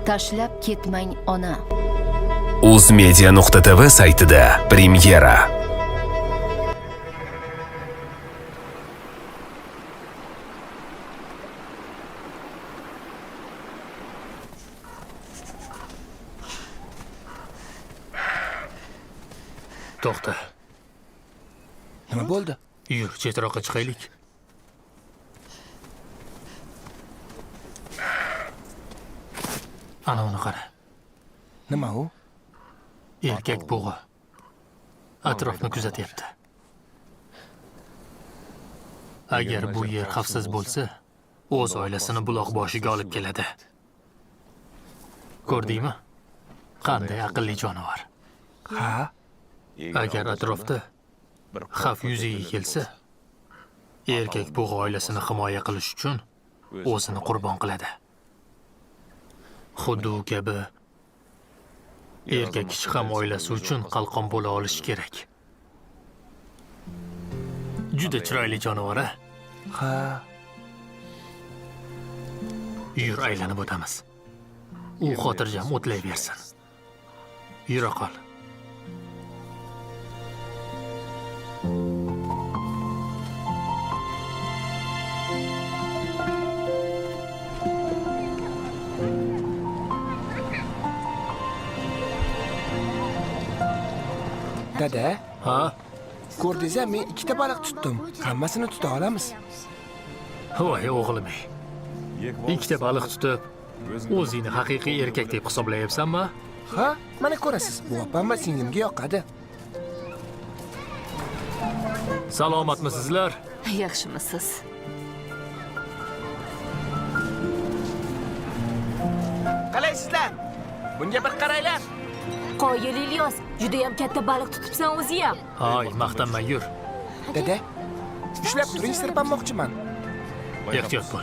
Tashlab ketmang ona. Uzmedia.tv saytida premyera. To'xta. Nima bo'ldi? Yur, chetroqqa chiqaylik. Ana uni qara. Nima u? Erkak bug'i. Atrofni kuzatyapti. Agar bu yer xavfsiz bo'lsa, o'z oilasini buloq boshiga olib keladi. Ko'rdingmi? Qanday aqlli jonivor. Ha? Agar atrofda xavf yuzaga kelsa, erkak bug'i oilasini himoya qilish uchun o'zini qurbon qiladi. Xuddi u kabi erkak kishi ham oilasi uchun qalqon bo'la olishi kerak. Juda chiroyli jonivor-a? Ha. Yur, aylanib o'tamiz. U xotirjam o'tlayversin. Yura qol. Dada, Ha? ko'rdingiz-a, men ikkita baliq tutdim. Hammasini tuta olamiz. Voy o'g'lim. Ikkita baliq tutib, o'zingni haqiqiy erkak deb hisoblayapsanmi? Ha? Mana ko'rasiz, bu opam va singlimga yoqadi. Salomatmisizlar? Yaxshimisiz? Qalaysizlar? Bunga bir qaranglar. Qoyil Ilyos, juda ham katta baliq tutibsan o'zi ham. Hay, maqtanma, yur. Dada, ushlab turing, sirpanmoqchiman. Ehtiyot bo'l.